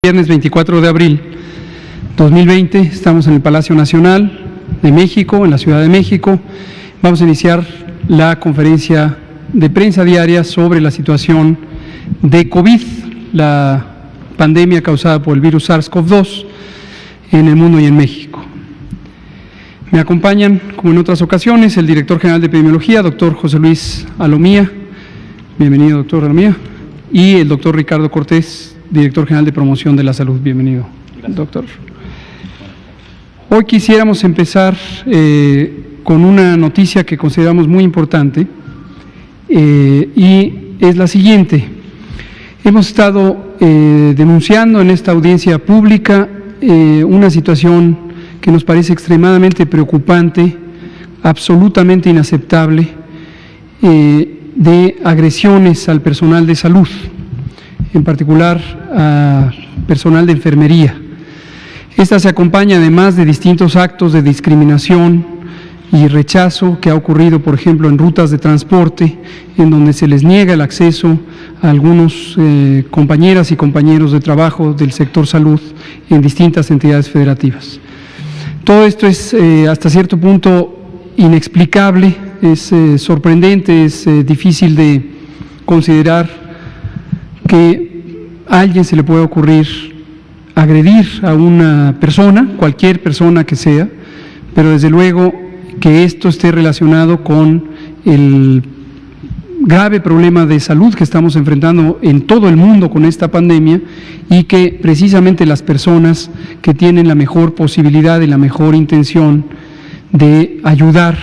Viernes 24 de abril 2020, estamos en el Palacio Nacional de México, en la Ciudad de México. Vamos a iniciar la conferencia de prensa diaria sobre la situación de COVID, la pandemia causada por el virus SARS-CoV-2 en el mundo y en México. Me acompañan, como en otras ocasiones, el director general de epidemiología, doctor José Luis Alomía. Bienvenido, doctor Alomía. Y el doctor Ricardo Cortés, director general de promoción de la salud. Bienvenido, doctor. Hoy quisiéramos empezar con una noticia que consideramos muy importante y es la siguiente. Hemos estado denunciando en esta audiencia pública una situación que nos parece extremadamente preocupante, absolutamente inaceptable, de agresiones al personal de salud, en particular a personal de enfermería. Esta se acompaña además de distintos actos de discriminación y rechazo que ha ocurrido, por ejemplo, en rutas de transporte, en donde se les niega el acceso a algunos compañeras y compañeros de trabajo del sector salud en distintas entidades federativas. Todo esto es hasta cierto punto inexplicable, es sorprendente, es difícil de considerar que a alguien se le pueda ocurrir agredir a una persona, cualquier persona que sea, pero desde luego que esto esté relacionado con el grave problema de salud que estamos enfrentando en todo el mundo con esta pandemia y que precisamente las personas que tienen la mejor posibilidad y la mejor intención de ayudar,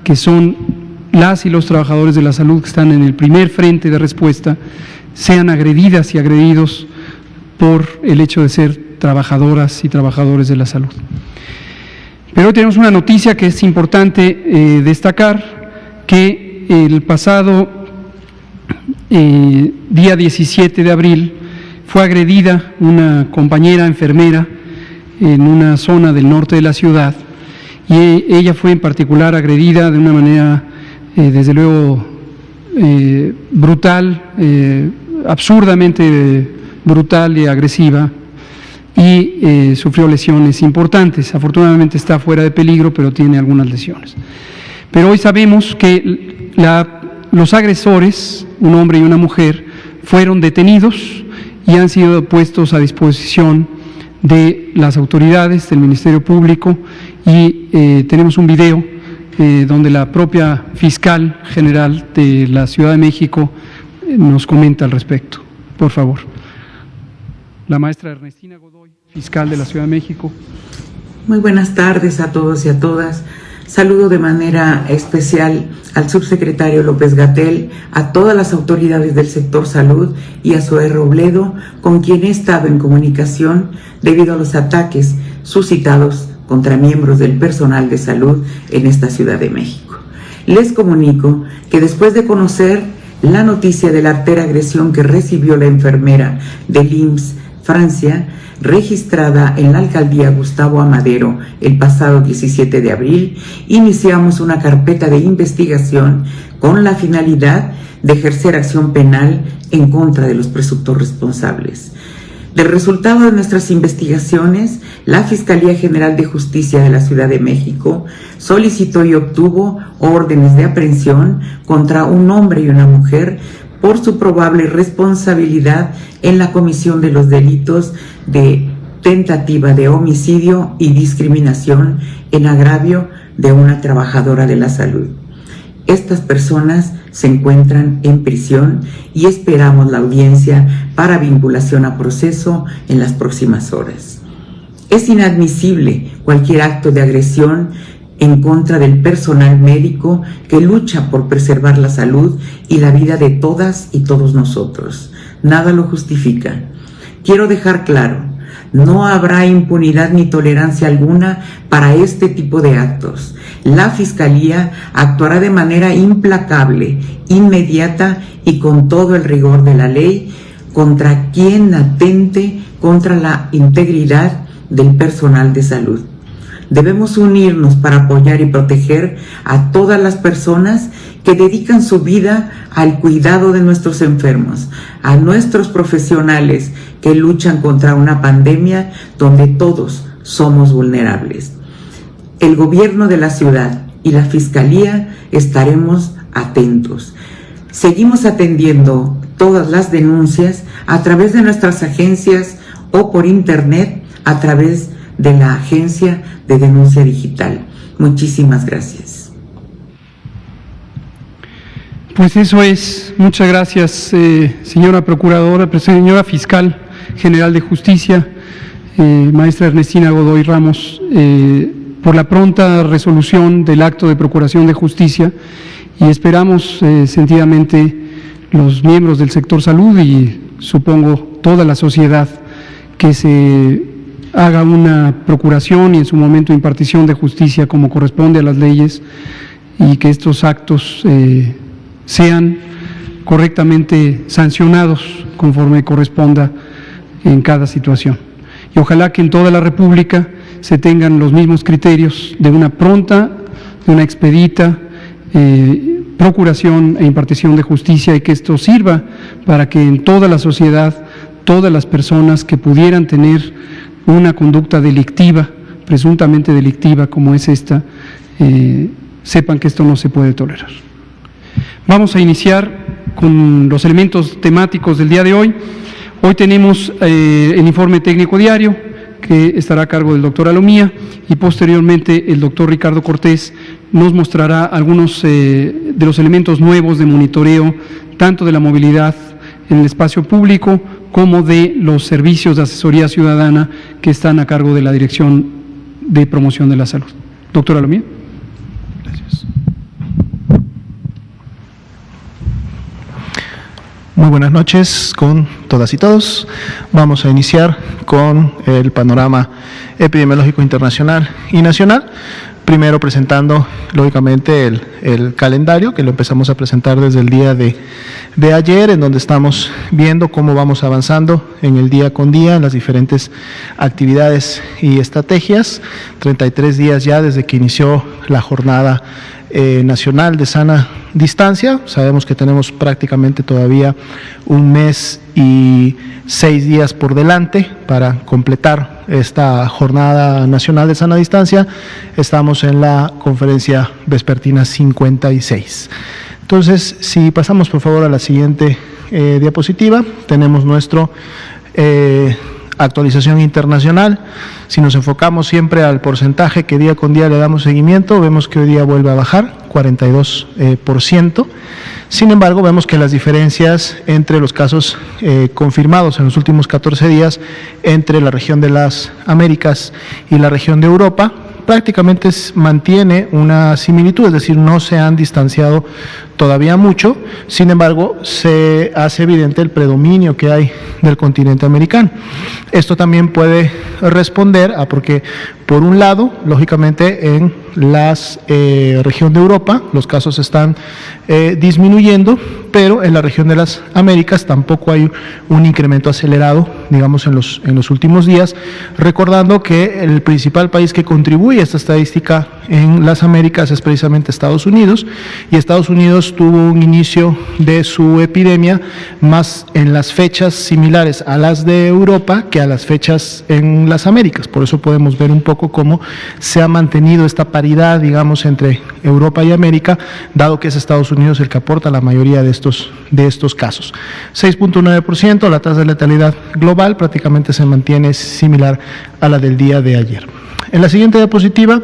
que son las y los trabajadores de la salud que están en el primer frente de respuesta, sean agredidas y agredidos por el hecho de ser trabajadoras y trabajadores de la salud. Pero hoy tenemos una noticia que es importante destacar, que el pasado día 17 de abril fue agredida una compañera enfermera en una zona del norte de la ciudad y ella fue en particular agredida de una manera desde luego brutal, absurdamente brutal y agresiva, y sufrió lesiones importantes. Afortunadamente está fuera de peligro, pero tiene algunas lesiones. Pero hoy sabemos que los agresores, un hombre y una mujer, fueron detenidos y han sido puestos a disposición de las autoridades, del Ministerio Público, y tenemos un video donde la propia fiscal general de la Ciudad de México nos comenta al respecto. Por favor. La maestra Ernestina Godoy, fiscal de la Ciudad de México. Muy buenas tardes a todos y a todas. Saludo de manera especial al subsecretario López-Gatell, a todas las autoridades del sector salud y a Zoé Robledo, con quien he estado en comunicación debido a los ataques suscitados contra miembros del personal de salud en esta Ciudad de México. Les comunico que después de conocer la noticia de la artera agresión que recibió la enfermera del IMSS Francia, registrada en la alcaldía Gustavo Amadero el pasado 17 de abril, iniciamos una carpeta de investigación con la finalidad de ejercer acción penal en contra de los presuntos responsables. Del resultado de nuestras investigaciones, la Fiscalía General de Justicia de la Ciudad de México solicitó y obtuvo órdenes de aprehensión contra un hombre y una mujer por su probable responsabilidad en la comisión de los delitos de tentativa de homicidio y discriminación en agravio de una trabajadora de la salud. Estas personas se encuentran en prisión y esperamos la audiencia para vinculación a proceso en las próximas horas. Es inadmisible cualquier acto de agresión en contra del personal médico que lucha por preservar la salud y la vida de todas y todos nosotros. Nada lo justifica. Quiero dejar claro, no habrá impunidad ni tolerancia alguna para este tipo de actos. La Fiscalía actuará de manera implacable, inmediata y con todo el rigor de la ley contra quien atente contra la integridad del personal de salud. Debemos unirnos para apoyar y proteger a todas las personas que dedican su vida al cuidado de nuestros enfermos, a nuestros profesionales que luchan contra una pandemia donde todos somos vulnerables. El gobierno de la ciudad y la Fiscalía estaremos atentos. Seguimos atendiendo todas las denuncias a través de nuestras agencias o por internet a través de la Agencia de Denuncia Digital. Muchísimas gracias. Pues eso es. Muchas gracias, señora Procuradora, señora Fiscal General de Justicia, maestra Ernestina Godoy Ramos, por la pronta resolución del acto de Procuración de Justicia, y esperamos sentidamente los miembros del sector salud y supongo toda la sociedad que se haga una procuración y en su momento impartición de justicia como corresponde a las leyes, y que estos actos sean correctamente sancionados conforme corresponda en cada situación. Y ojalá que en toda la República se tengan los mismos criterios de una pronta, de una expedita procuración e impartición de justicia, y que esto sirva para que en toda la sociedad, todas las personas que pudieran tener una conducta delictiva, presuntamente delictiva como es esta, sepan que esto no se puede tolerar. Vamos a iniciar con los elementos temáticos del día de hoy. Hoy tenemos el informe técnico diario, que estará a cargo del doctor Alomía, y posteriormente el doctor Ricardo Cortés nos mostrará algunos de los elementos nuevos de monitoreo, tanto de la movilidad en el espacio público como de los servicios de asesoría ciudadana que están a cargo de la Dirección de Promoción de la Salud. Doctor Alomía. Gracias. Muy buenas noches con todas y todos. Vamos a iniciar con el panorama epidemiológico internacional y nacional. Primero presentando, lógicamente, el calendario, que lo empezamos a presentar desde el día de ayer, en donde estamos viendo cómo vamos avanzando en el día con día en las diferentes actividades y estrategias. 33 días ya desde que inició la jornada nacional de sana distancia. Sabemos que tenemos prácticamente todavía un mes y 6 días por delante para completar esta jornada nacional de sana distancia. Estamos en la conferencia vespertina 56. Entonces, si pasamos por favor a la siguiente diapositiva, tenemos nuestro actualización internacional. Si nos enfocamos siempre al porcentaje que día con día le damos seguimiento, vemos que hoy día vuelve a bajar 42%. Sin embargo, vemos que las diferencias entre los casos confirmados en los últimos 14 días entre la región de las Américas y la región de Europa prácticamente mantiene una similitud, es decir, no se han distanciado todavía mucho. Sin embargo, se hace evidente el predominio que hay del continente americano. Esto también puede responder a porque, por un lado, lógicamente en la región de Europa los casos están disminuyendo, pero en la región de las Américas tampoco hay un incremento acelerado, digamos, en los últimos días, recordando que el principal país que contribuye a esta estadística en las Américas es precisamente Estados Unidos, y Estados Unidos tuvo un inicio de su epidemia más en las fechas similares a las de Europa que a las fechas en las Américas. Por eso podemos ver un poco cómo se ha mantenido esta paridad, digamos, entre Europa y América, dado que es Estados Unidos el que aporta la mayoría de estos casos. 6.9%, la tasa de letalidad global prácticamente se mantiene similar a la del día de ayer. En la siguiente diapositiva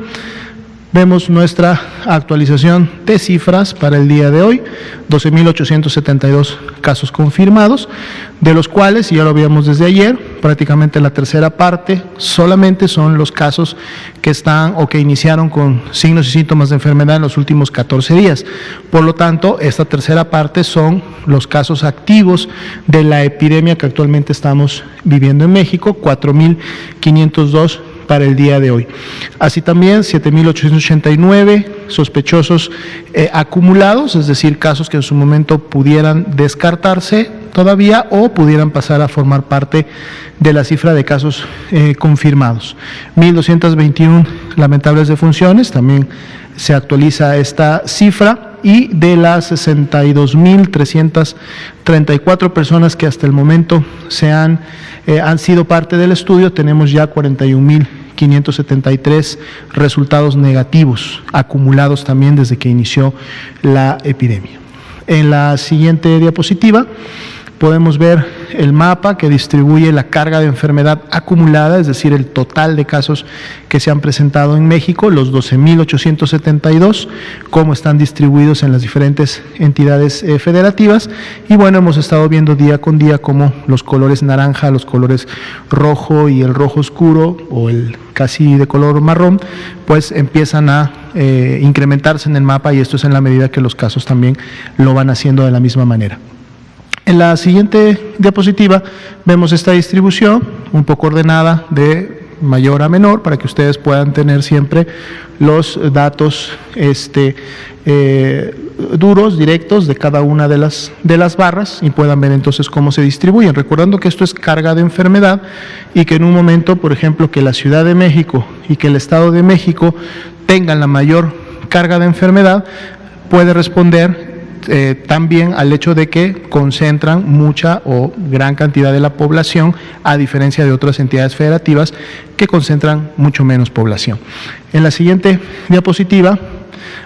vemos nuestra actualización de cifras para el día de hoy. 12.872 casos confirmados, de los cuales, y ya lo veíamos desde ayer, prácticamente la tercera parte solamente son los casos que están o que iniciaron con signos y síntomas de enfermedad en los últimos 14 días. Por lo tanto, esta tercera parte son los casos activos de la epidemia que actualmente estamos viviendo en México, 4.502 para el día de hoy. Así también 7.889 sospechosos acumulados, es decir, casos que en su momento pudieran descartarse todavía o pudieran pasar a formar parte de la cifra de casos confirmados. 1.221 lamentables defunciones, también se actualiza esta cifra, y de las 62.334 personas que hasta el momento han sido parte del estudio, tenemos ya 41.573 resultados negativos acumulados también desde que inició la epidemia. En la siguiente diapositiva podemos ver el mapa que distribuye la carga de enfermedad acumulada, es decir, el total de casos que se han presentado en México, los 12.872, cómo están distribuidos en las diferentes entidades federativas. Y bueno, hemos estado viendo día con día cómo los colores naranja, los colores rojo y el rojo oscuro o el casi de color marrón, pues empiezan a incrementarse en el mapa, y esto es en la medida que los casos también lo van haciendo de la misma manera. En la siguiente diapositiva vemos esta distribución un poco ordenada de mayor a menor para que ustedes puedan tener siempre los datos duros, directos de cada una de las barras, y puedan ver entonces cómo se distribuyen. Recordando que esto es carga de enfermedad y que en un momento, por ejemplo, que la Ciudad de México y que el Estado de México tengan la mayor carga de enfermedad, puede responder también al hecho de que concentran mucha o gran cantidad de la población, a diferencia de otras entidades federativas que concentran mucho menos población. En la siguiente diapositiva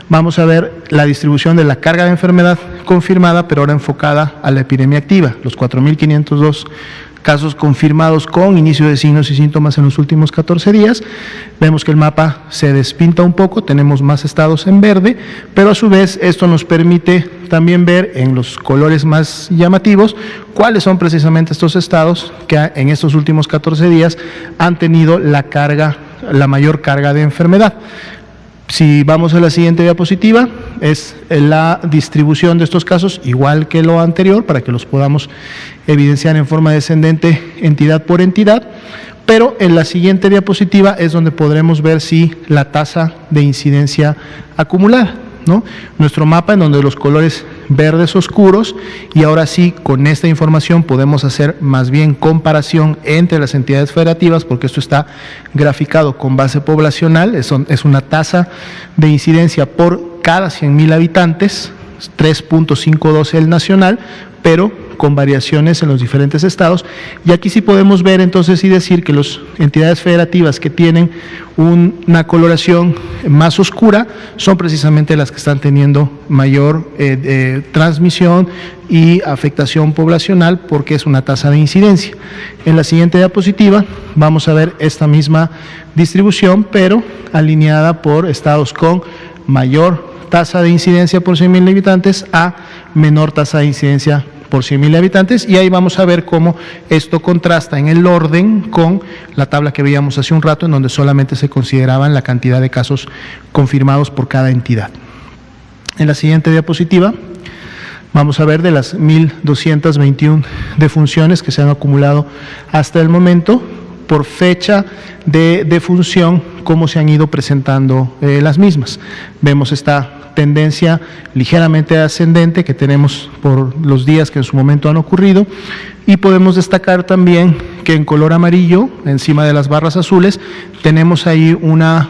vamos a ver la distribución de la carga de enfermedad confirmada, pero ahora enfocada a la epidemia activa, los 4.502 casos confirmados con inicio de signos y síntomas en los últimos 14 días. Vemos que el mapa se despinta un poco, tenemos más estados en verde, pero a su vez esto nos permite también ver en los colores más llamativos cuáles son precisamente estos estados que en estos últimos 14 días han tenido la mayor carga de enfermedad. Si vamos a la siguiente diapositiva, es la distribución de estos casos, igual que lo anterior, para que los podamos evidenciar en forma descendente entidad por entidad, pero en la siguiente diapositiva es donde podremos ver si la tasa de incidencia acumulada, ¿no? Nuestro mapa en donde los colores verdes oscuros, y ahora sí con esta información podemos hacer más bien comparación entre las entidades federativas, porque esto está graficado con base poblacional, es una tasa de incidencia por cada 100.000 habitantes, 3.52 el nacional, pero con variaciones en los diferentes estados. Y aquí sí podemos ver entonces y decir que las entidades federativas que tienen una coloración más oscura son precisamente las que están teniendo mayor transmisión y afectación poblacional, porque es una tasa de incidencia. En la siguiente diapositiva vamos a ver esta misma distribución, pero alineada por estados con mayor tasa de incidencia por 100.000 habitantes a menor tasa de incidencia por 100.000 habitantes, y ahí vamos a ver cómo esto contrasta en el orden con la tabla que veíamos hace un rato, en donde solamente se consideraban la cantidad de casos confirmados por cada entidad. En la siguiente diapositiva vamos a ver de las 1.221 defunciones que se han acumulado hasta el momento, por fecha de defunción, cómo se han ido presentando las mismas. Vemos esta tendencia ligeramente ascendente que tenemos por los días que en su momento han ocurrido, y podemos destacar también que en color amarillo, encima de las barras azules, tenemos ahí una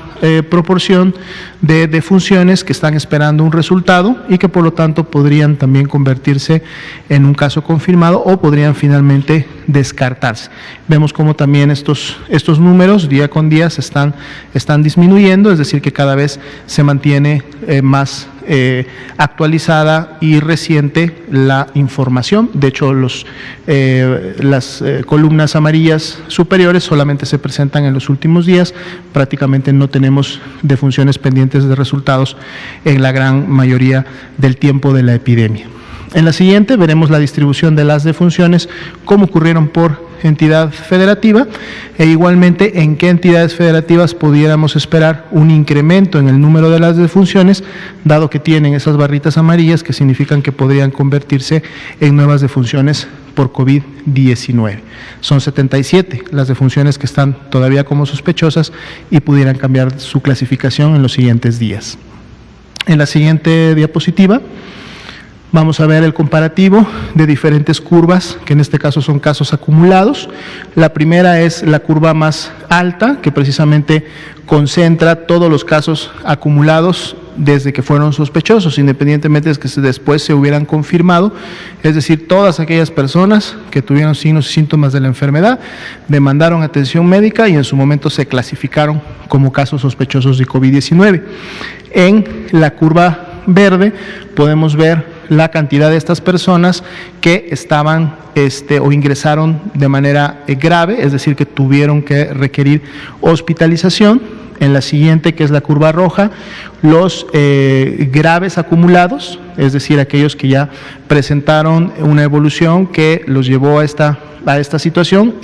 proporción de defunciones que están esperando un resultado y que por lo tanto podrían también convertirse en un caso confirmado o podrían finalmente descartarse. Vemos cómo también estos números día con día están disminuyendo, es decir, que cada vez se mantiene más actualizada y reciente la información. De hecho, las columnas amarillas superiores solamente se presentan en los últimos días, prácticamente no tenemos defunciones pendientes de resultados en la gran mayoría del tiempo de la epidemia. En la siguiente veremos la distribución de las defunciones, cómo ocurrieron por entidad federativa, e igualmente en qué entidades federativas pudiéramos esperar un incremento en el número de las defunciones, dado que tienen esas barritas amarillas que significan que podrían convertirse en nuevas defunciones por COVID-19. Son 77 las defunciones que están todavía como sospechosas y pudieran cambiar su clasificación en los siguientes días. En la siguiente diapositiva vamos a ver el comparativo de diferentes curvas, que en este caso son casos acumulados. La primera es la curva más alta, que precisamente concentra todos los casos acumulados desde que fueron sospechosos, independientemente de que después se hubieran confirmado, es decir, todas aquellas personas que tuvieron signos y síntomas de la enfermedad, demandaron atención médica y en su momento se clasificaron como casos sospechosos de COVID-19. En la curva verde podemos ver la cantidad de estas personas que estaban o ingresaron de manera grave, es decir, que tuvieron que requerir hospitalización. En la siguiente, que es la curva roja, los graves acumulados, es decir, aquellos que ya presentaron una evolución que los llevó a esta situación,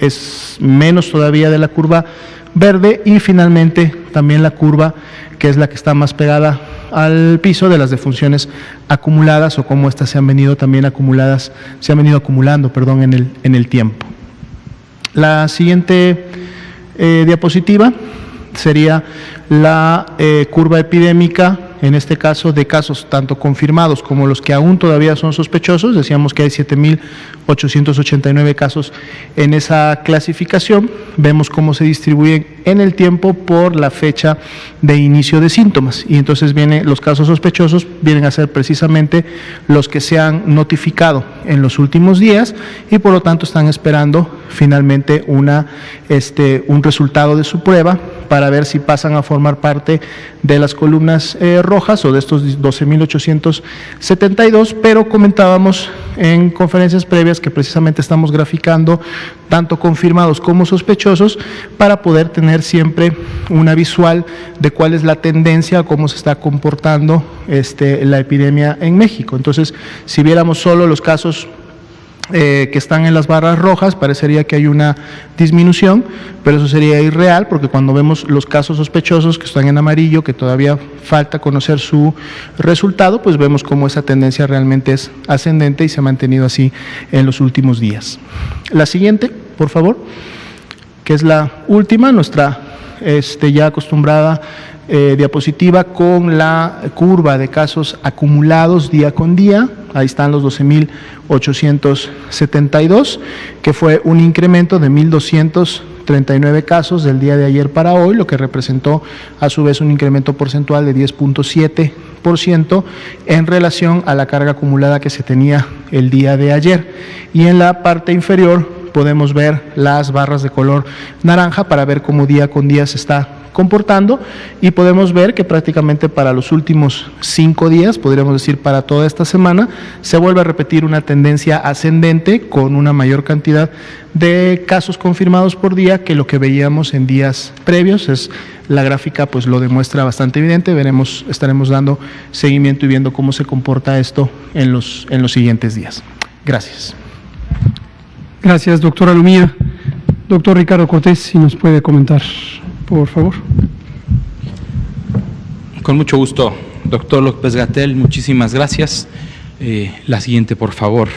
es menos todavía de la curva verde, y finalmente también la curva que es la que está más pegada al piso de las defunciones acumuladas, o cómo estas se han venido acumulando en el tiempo. La siguiente diapositiva sería la curva epidémica, en este caso de casos tanto confirmados como los que aún todavía son sospechosos. Decíamos que hay 7.889 casos en esa clasificación. Vemos cómo se distribuyen en el tiempo por la fecha de inicio de síntomas, y entonces los casos sospechosos vienen a ser precisamente los que se han notificado en los últimos días y por lo tanto están esperando finalmente un resultado de su prueba para ver si pasan a formar parte de las columnas rojas o de estos 12.872, pero comentábamos en conferencias previas que precisamente estamos graficando tanto confirmados como sospechosos para poder tener siempre una visual de cuál es la tendencia, cómo se está comportando la epidemia en México. Entonces, si viéramos solo los casos que están en las barras rojas, parecería que hay una disminución, pero eso sería irreal, porque cuando vemos los casos sospechosos que están en amarillo, que todavía falta conocer su resultado, pues vemos cómo esa tendencia realmente es ascendente y se ha mantenido así en los últimos días. La siguiente, por favor, que es la última, nuestra ya acostumbrada diapositiva con la curva de casos acumulados día con día. Ahí están los 12.872, que fue un incremento de 1.239 casos del día de ayer para hoy, lo que representó a su vez un incremento porcentual de 10.7% en relación a la carga acumulada que se tenía el día de ayer. Y en la parte inferior podemos ver las barras de color naranja para ver cómo día con día se está comportando, y podemos ver que prácticamente para los últimos 5 días, podríamos decir para toda esta semana, se vuelve a repetir una tendencia ascendente con una mayor cantidad de casos confirmados por día que lo que veíamos en días previos. La gráfica pues lo demuestra bastante evidente. Estaremos dando seguimiento y viendo cómo se comporta esto en los siguientes días. Gracias. Gracias, doctora Lumía. Doctor Ricardo Cortés, si nos puede comentar, por favor. Con mucho gusto, doctor López-Gatell, muchísimas gracias. La siguiente, por favor.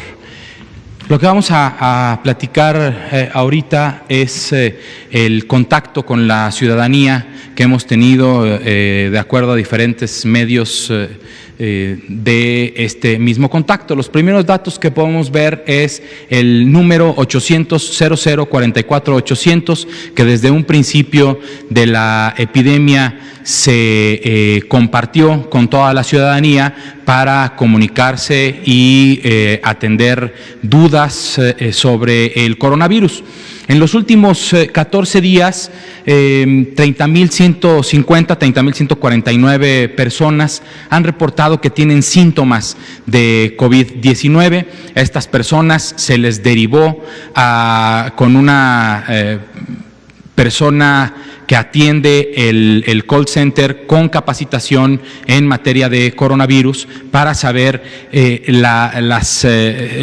Lo que vamos a platicar ahorita es el contacto con la ciudadanía que hemos tenido de acuerdo a diferentes medios de este mismo contacto. Los primeros datos que podemos ver es el número 800-00-44-800, que desde un principio de la epidemia se compartió con toda la ciudadanía para comunicarse y atender dudas sobre el coronavirus. En los últimos 14 días, 30.150, 30.149 personas han reportado que tienen síntomas de COVID-19. A estas personas se les derivó con una persona que atiende el call center con capacitación en materia de coronavirus para saber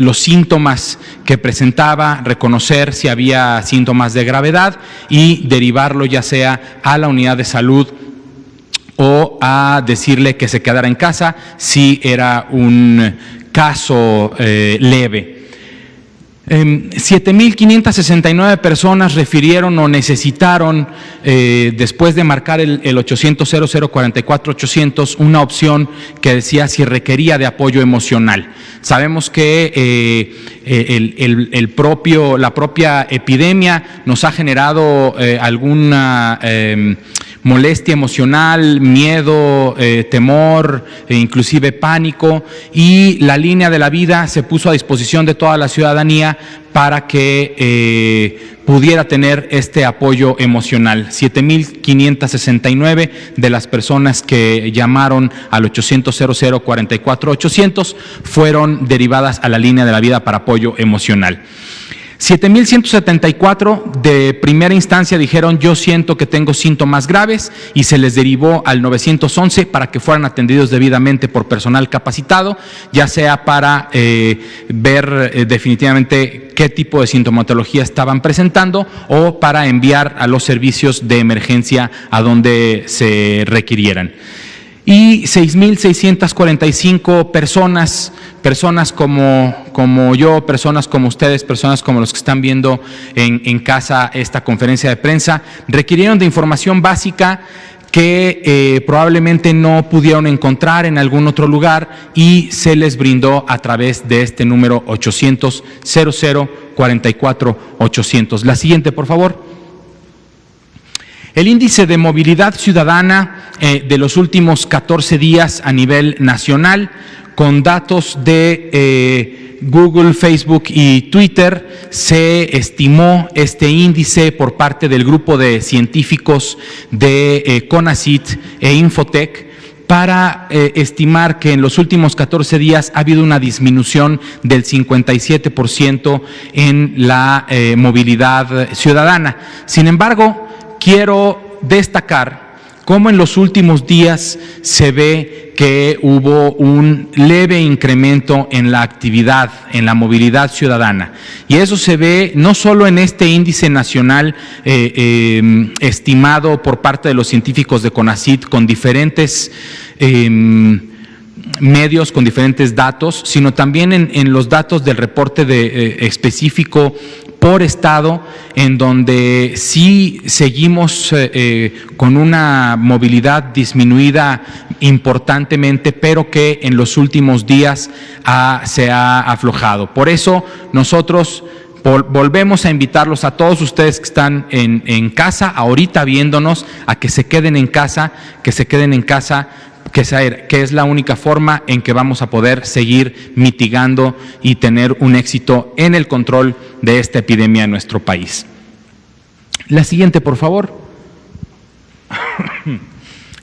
los síntomas que presentaba, reconocer si había síntomas de gravedad y derivarlo ya sea a la unidad de salud o a decirle que se quedara en casa si era un caso leve. 7,569 personas refirieron o necesitaron, después de marcar el 800-0044-800, una opción que decía si requería de apoyo emocional. Sabemos que la propia epidemia nos ha generado alguna molestia emocional, miedo, temor, inclusive pánico, y la línea de la vida se puso a disposición de toda la ciudadanía para que pudiera tener este apoyo emocional. 7,569 de las personas que llamaron al 800-0044-800 fueron derivadas a la línea de la vida para apoyo emocional. 7,174 de primera instancia dijeron yo siento que tengo síntomas graves y se les derivó al 911 para que fueran atendidos debidamente por personal capacitado, ya sea para ver definitivamente qué tipo de sintomatología estaban presentando o para enviar a los servicios de emergencia a donde se requirieran. Y 6,645 personas como yo, personas como ustedes, personas como los que están viendo en casa esta conferencia de prensa, requirieron de información básica que probablemente no pudieron encontrar en algún otro lugar y se les brindó a través de este número 800-0044-800. La siguiente, por favor. El índice de movilidad ciudadana de los últimos 14 días a nivel nacional, con datos de Google, Facebook y Twitter, se estimó este índice por parte del grupo de científicos de CONACYT e Infotec para estimar que en los últimos 14 días ha habido una disminución del 57% en la movilidad ciudadana. Sin embargo, quiero destacar cómo en los últimos días se ve que hubo un leve incremento en la actividad, en la movilidad ciudadana. Y eso se ve no solo en este índice nacional estimado por parte de los científicos de CONACYT con diferentes medios, con diferentes datos, sino también en los datos del reporte específico por estado, en donde sí seguimos con una movilidad disminuida importantemente, pero que en los últimos días se ha aflojado. Por eso nosotros volvemos a invitarlos a todos ustedes que están en casa, ahorita viéndonos, a que se queden en casa, que es la única forma en que vamos a poder seguir mitigando y tener un éxito en el control de esta epidemia en nuestro país. La siguiente, por favor.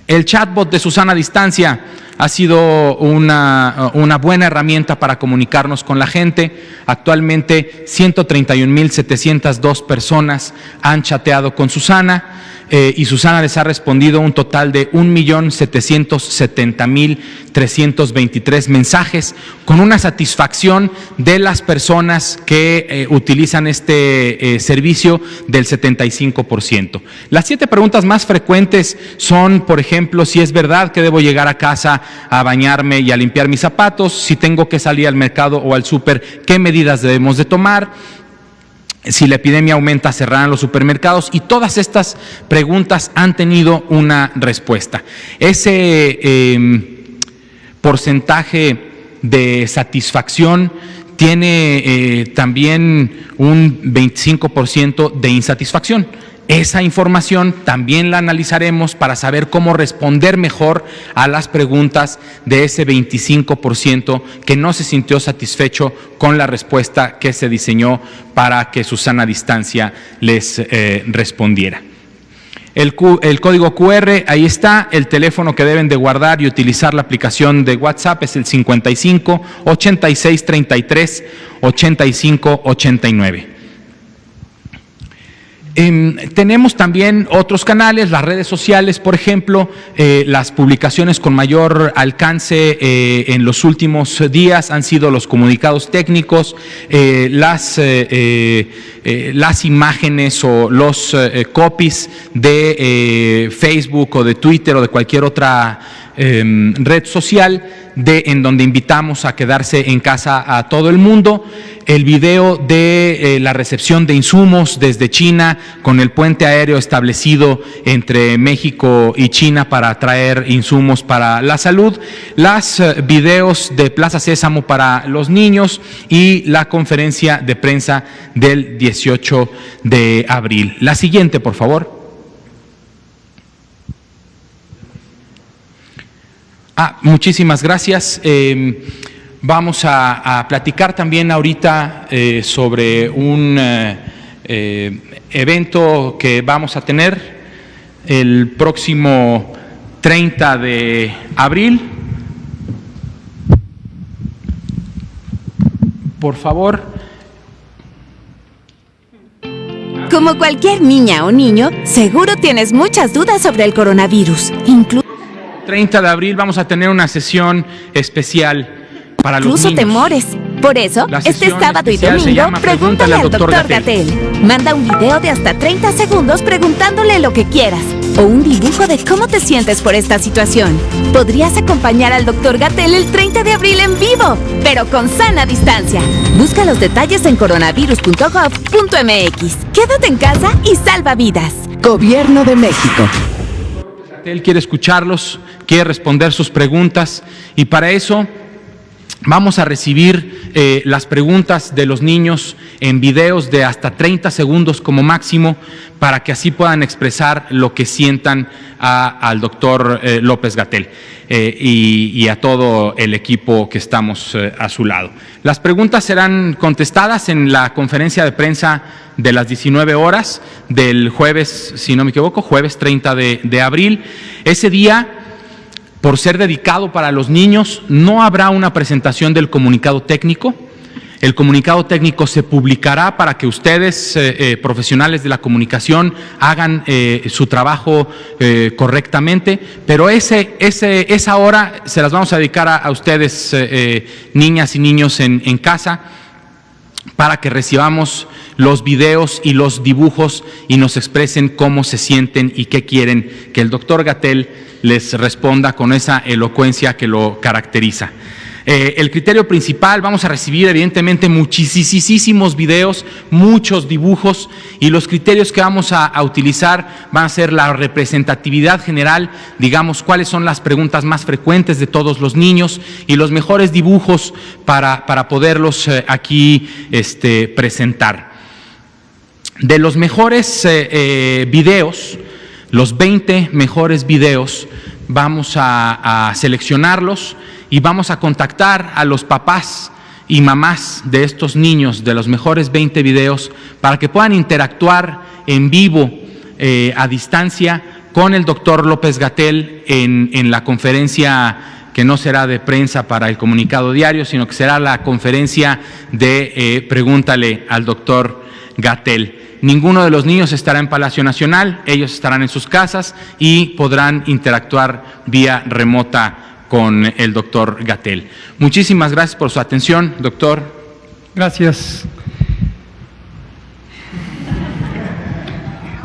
El chatbot de Susana Distancia ha sido una buena herramienta para comunicarnos con la gente. Actualmente 131,702 personas han chateado con Susana y Susana les ha respondido un total de 1,770,323 mensajes, con una satisfacción de las personas que utilizan este servicio del 75%. Las 7 preguntas más frecuentes son, por ejemplo, si es verdad que debo llegar a casa a bañarme y a limpiar mis zapatos, si tengo que salir al mercado o al súper, qué medidas debemos de tomar, si la epidemia aumenta, cerrarán los supermercados, y todas estas preguntas han tenido una respuesta. Ese porcentaje de satisfacción tiene también un 25% de insatisfacción. Esa información también la analizaremos para saber cómo responder mejor a las preguntas de ese 25% que no se sintió satisfecho con la respuesta que se diseñó para que Susana Distancia les respondiera. El código QR, ahí está. El teléfono que deben de guardar y utilizar la aplicación de WhatsApp es el 55 86 33 85 89. Tenemos también otros canales, las redes sociales, por ejemplo, las publicaciones con mayor alcance en los últimos días han sido los comunicados técnicos, las imágenes o los copies de Facebook o de Twitter o de cualquier otra red social, en donde invitamos a quedarse en casa a todo el mundo, el video de la recepción de insumos desde China con el puente aéreo establecido entre México y China para traer insumos para la salud, las videos de Plaza Sésamo para los niños y la conferencia de prensa del 18 de abril. La siguiente, por favor. Muchísimas gracias. Vamos a platicar también ahorita sobre un evento que vamos a tener el próximo 30 de abril. Por favor. Como cualquier niña o niño, seguro tienes muchas dudas sobre el coronavirus. 30 de abril vamos a tener una sesión especial para los niños. Incluso temores. Por eso, este sábado y domingo, pregúntale al Dr. Gatell. Manda un video de hasta 30 segundos preguntándole lo que quieras. O un dibujo de cómo te sientes por esta situación. Podrías acompañar al Dr. Gatell el 30 de abril en vivo, pero con sana distancia. Busca los detalles en coronavirus.gov.mx. Quédate en casa y salva vidas. Gobierno de México. Él quiere escucharlos, quiere responder sus preguntas y para eso vamos a recibir las preguntas de los niños en videos de hasta 30 segundos como máximo para que así puedan expresar lo que sientan al doctor López Gatell y a todo el equipo que estamos a su lado. Las preguntas serán contestadas en la conferencia de prensa de las 19 horas del jueves, si no me equivoco, jueves 30 de abril. Ese día, por ser dedicado para los niños, no habrá una presentación del comunicado técnico. El comunicado técnico se publicará para que ustedes, profesionales de la comunicación, hagan su trabajo correctamente, pero esa hora se las vamos a dedicar a ustedes, niñas y niños en casa, para que recibamos los videos y los dibujos y nos expresen cómo se sienten y qué quieren que el doctor Gatell les responda con esa elocuencia que lo caracteriza. El criterio principal, vamos a recibir evidentemente muchísimos videos, muchos dibujos, y los criterios que vamos a utilizar van a ser la representatividad general, digamos cuáles son las preguntas más frecuentes de todos los niños y los mejores dibujos para poderlos aquí presentar. De los mejores videos, los 20 mejores videos, vamos a seleccionarlos y vamos a contactar a los papás y mamás de estos niños, de los mejores 20 videos, para que puedan interactuar en vivo, a distancia, con el doctor López Gatell en la conferencia que no será de prensa para el comunicado diario, sino que será la conferencia de Pregúntale al doctor Gatell. Ninguno de los niños estará en Palacio Nacional, ellos estarán en sus casas y podrán interactuar vía remota con el doctor Gatell. Muchísimas gracias por su atención, doctor. Gracias.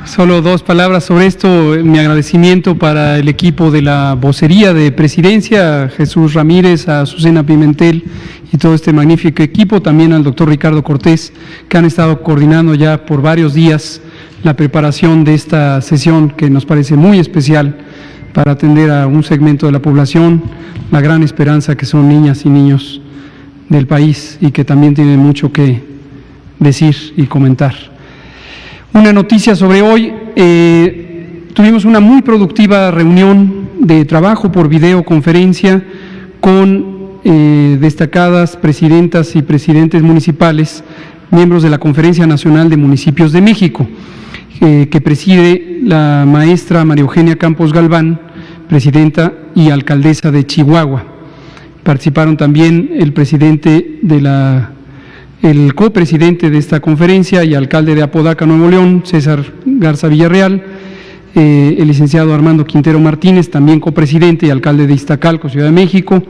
Solo dos palabras sobre esto. Mi agradecimiento para el equipo de la vocería de presidencia, a Jesús Ramírez, a Azucena Pimentel y todo este magnífico equipo, también al doctor Ricardo Cortés, que han estado coordinando ya por varios días la preparación de esta sesión que nos parece muy especial para atender a un segmento de la población, la gran esperanza que son niñas y niños del país y que también tienen mucho que decir y comentar. Una noticia sobre hoy, tuvimos una muy productiva reunión de trabajo por videoconferencia con destacadas presidentas y presidentes municipales, miembros de la Conferencia Nacional de Municipios de México, que preside la maestra María Eugenia Campos Galván, presidenta y alcaldesa de Chihuahua. Participaron también el presidente el copresidente de esta conferencia y alcalde de Apodaca, Nuevo León, César Garza Villarreal, el licenciado Armando Quintero Martínez, también copresidente y alcalde de Iztacalco, Ciudad de México,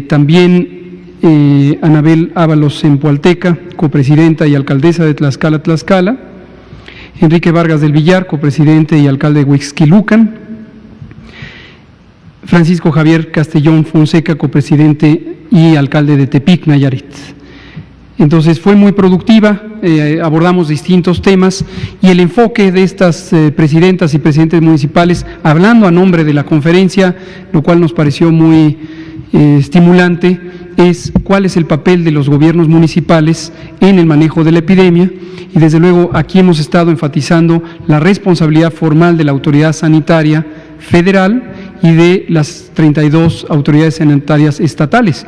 también Anabel Ábalos Zempoalteca, copresidenta y alcaldesa de Tlaxcala, Tlaxcala, Enrique Vargas del Villar, copresidente y alcalde de Huixquilucan, Francisco Javier Castellón Fonseca, copresidente y alcalde de Tepic, Nayarit. Entonces fue muy productiva, abordamos distintos temas y el enfoque de estas presidentas y presidentes municipales, hablando a nombre de la conferencia, lo cual nos pareció muy estimulante, es cuál es el papel de los gobiernos municipales en el manejo de la epidemia, y desde luego aquí hemos estado enfatizando la responsabilidad formal de la autoridad sanitaria federal y de las 32 autoridades sanitarias estatales.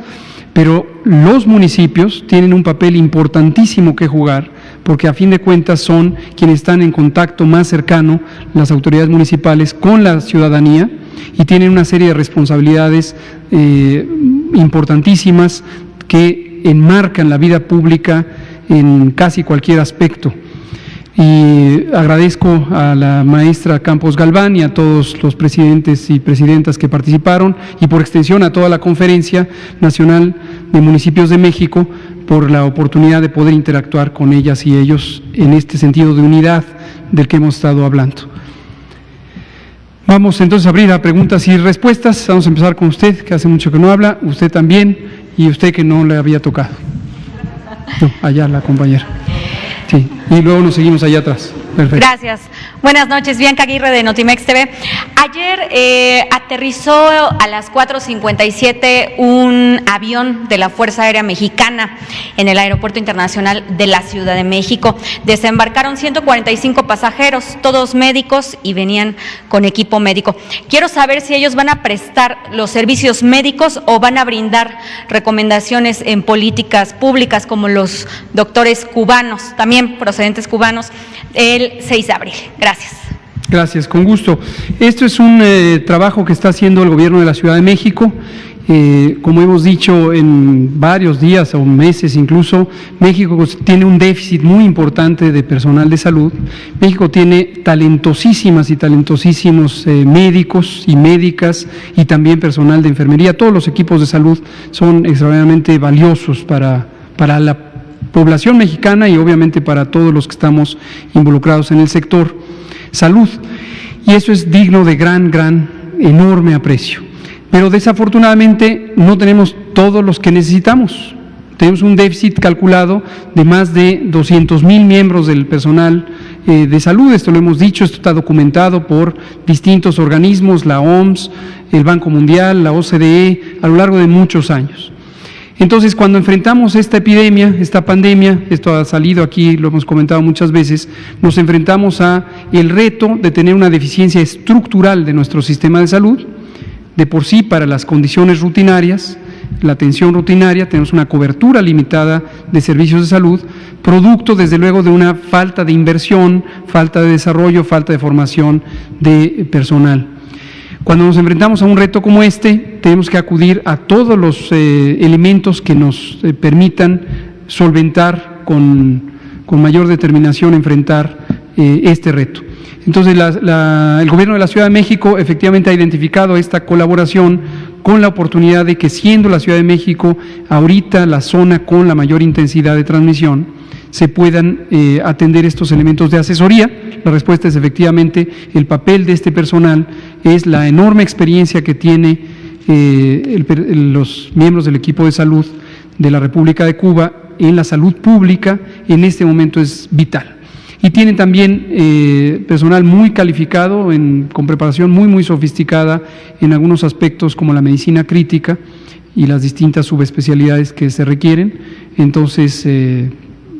Pero los municipios tienen un papel importantísimo que jugar, porque a fin de cuentas son quienes están en contacto más cercano, las autoridades municipales, con la ciudadanía, y tienen una serie de responsabilidades importantísimas que enmarcan la vida pública en casi cualquier aspecto. Y agradezco a la maestra Campos Galván y a todos los presidentes y presidentas que participaron, y por extensión a toda la Conferencia Nacional de Municipios de México, por la oportunidad de poder interactuar con ellas y ellos en este sentido de unidad del que hemos estado hablando. Vamos entonces a abrir a preguntas y respuestas. Vamos a empezar con usted, que hace mucho que no habla, usted también, y usted que no le había tocado. No, allá la compañera. Sí, y luego nos seguimos allá atrás. Perfecto. Gracias. Buenas noches, Bianca Aguirre de Notimex TV. Ayer aterrizó a las 4:57 un avión de la Fuerza Aérea Mexicana en el Aeropuerto Internacional de la Ciudad de México. Desembarcaron 145 pasajeros, todos médicos, y venían con equipo médico. Quiero saber si ellos van a prestar los servicios médicos o van a brindar recomendaciones en políticas públicas, como los doctores cubanos, también procedentes cubanos, el 6 de abril. Gracias. Gracias, con gusto. Esto es un trabajo que está haciendo el Gobierno de la Ciudad de México. Como hemos dicho en varios días o meses incluso, México tiene un déficit muy importante de personal de salud. México tiene talentosísimas y talentosísimos médicos y médicas, y también personal de enfermería. Todos los equipos de salud son extraordinariamente valiosos para la población mexicana y obviamente para todos los que estamos involucrados en el sector salud. Y eso es digno de enorme aprecio. Pero desafortunadamente no tenemos todos los que necesitamos. Tenemos un déficit calculado de más de 200,000 miembros del personal de salud. Esto lo hemos dicho, esto está documentado por distintos organismos, la OMS, el Banco Mundial, la OCDE, a lo largo de muchos años. Entonces, cuando enfrentamos esta epidemia, esta pandemia, esto ha salido aquí, lo hemos comentado muchas veces, nos enfrentamos a el reto de tener una deficiencia estructural de nuestro sistema de salud. De por sí, para las condiciones rutinarias, la atención rutinaria, tenemos una cobertura limitada de servicios de salud, producto desde luego de una falta de inversión, falta de desarrollo, falta de formación de personal. Cuando nos enfrentamos a un reto como este, tenemos que acudir a todos los elementos que nos permitan solventar con mayor determinación enfrentar este reto. Entonces, el Gobierno de la Ciudad de México efectivamente ha identificado esta colaboración con la oportunidad de que, siendo la Ciudad de México ahorita la zona con la mayor intensidad de transmisión, se puedan atender estos elementos de asesoría. La respuesta es efectivamente el papel de este personal, es la enorme experiencia que tiene los miembros del equipo de salud de la República de Cuba en la salud pública, en este momento es vital. Y tienen también personal muy calificado, con preparación muy sofisticada en algunos aspectos como la medicina crítica y las distintas subespecialidades que se requieren. Entonces,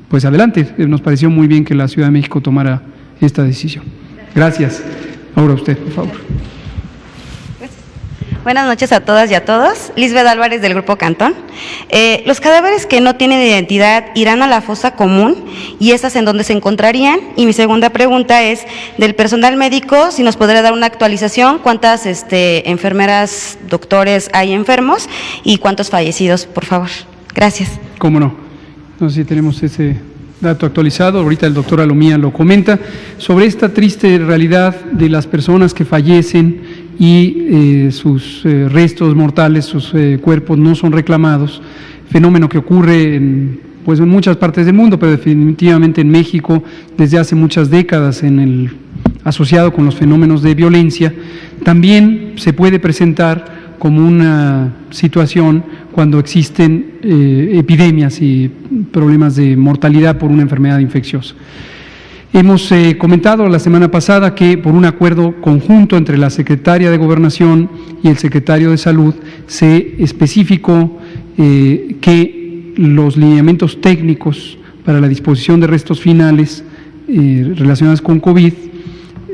pues adelante, nos pareció muy bien que la Ciudad de México tomara esta decisión. Gracias. Ahora usted, por favor. Buenas noches a todas y a todos. Lisbeth Álvarez, del Grupo Cantón. Los cadáveres que no tienen identidad irán a la fosa común, y estas en dónde se encontrarían. Y mi segunda pregunta es del personal médico, si nos podría dar una actualización, cuántas enfermeras, doctores hay enfermos y cuántos fallecidos, por favor. Gracias. Cómo no. No sé si tenemos ese dato actualizado, ahorita el doctor Alomía lo comenta, sobre esta triste realidad de las personas que fallecen y sus restos mortales, sus cuerpos no son reclamados, fenómeno que ocurre en muchas partes del mundo, pero definitivamente en México desde hace muchas décadas asociado con los fenómenos de violencia, también se puede presentar como una situación cuando existen epidemias y problemas de mortalidad por una enfermedad infecciosa. Hemos comentado la semana pasada que por un acuerdo conjunto entre la Secretaria de Gobernación y el Secretario de Salud se especificó que los lineamientos técnicos para la disposición de restos finales relacionados con COVID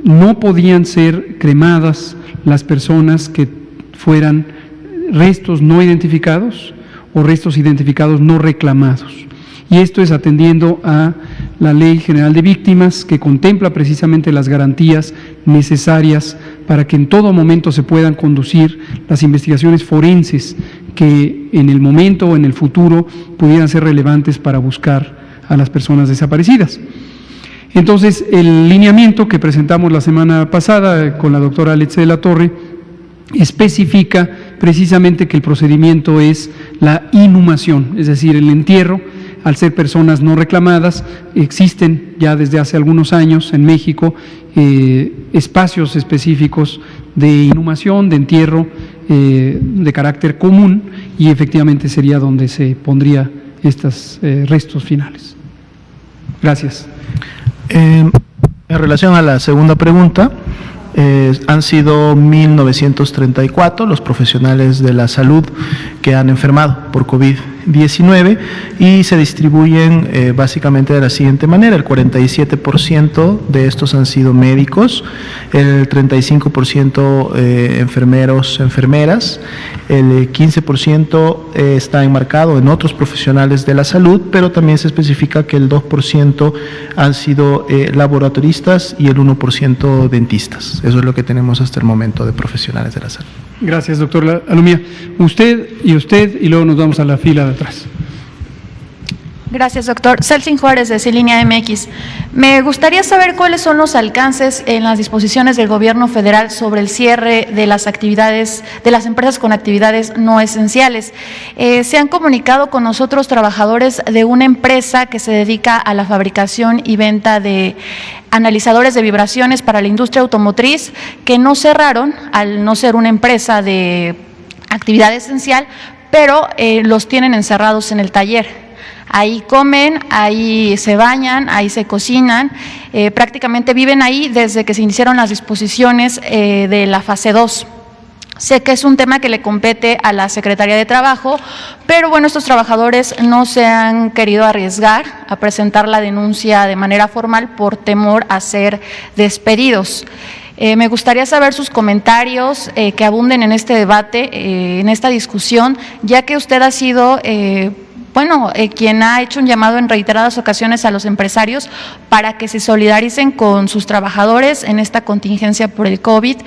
no podían ser cremadas las personas que fueran restos no identificados o restos identificados no reclamados. Y esto es atendiendo a la Ley General de Víctimas, que contempla precisamente las garantías necesarias para que en todo momento se puedan conducir las investigaciones forenses que en el momento o en el futuro pudieran ser relevantes para buscar a las personas desaparecidas. Entonces, el lineamiento que presentamos la semana pasada con la doctora Alexe de la Torre especifica precisamente que el procedimiento es la inhumación, es decir, el entierro. Al ser personas no reclamadas, existen ya desde hace algunos años en México espacios específicos de inhumación, de entierro de carácter común, y efectivamente sería donde se pondría estos restos finales. Gracias. En relación a la segunda pregunta, han sido 1.934 los profesionales de la salud que han enfermado por COVID-19 y se distribuyen básicamente de la siguiente manera: el 47% de estos han sido médicos, el 35% enfermeros, enfermeras, el 15% está enmarcado en otros profesionales de la salud, pero también se especifica que el 2% han sido laboratoristas y el 1% dentistas. Eso es lo que tenemos hasta el momento de profesionales de la salud. Gracias, doctor Alumía. Usted, y luego nos vamos a la fila de atrás. Gracias, doctor. Celsin Juárez, de Cilínea MX. Me gustaría saber cuáles son los alcances en las disposiciones del Gobierno federal sobre el cierre de las actividades, de las empresas con actividades no esenciales. Se han comunicado con nosotros trabajadores de una empresa que se dedica a la fabricación y venta de analizadores de vibraciones para la industria automotriz, que no cerraron al no ser una empresa de actividad esencial, pero los tienen encerrados en el taller. Ahí comen, ahí se bañan, ahí se cocinan, prácticamente viven ahí desde que se iniciaron las disposiciones de la fase 2. Sé que es un tema que le compete a la Secretaría de Trabajo, pero bueno, estos trabajadores no se han querido arriesgar a presentar la denuncia de manera formal por temor a ser despedidos. Me gustaría saber sus comentarios que abunden en este debate, en esta discusión, ya que usted ha sido quien ha hecho un llamado en reiteradas ocasiones a los empresarios para que se solidaricen con sus trabajadores en esta contingencia por el COVID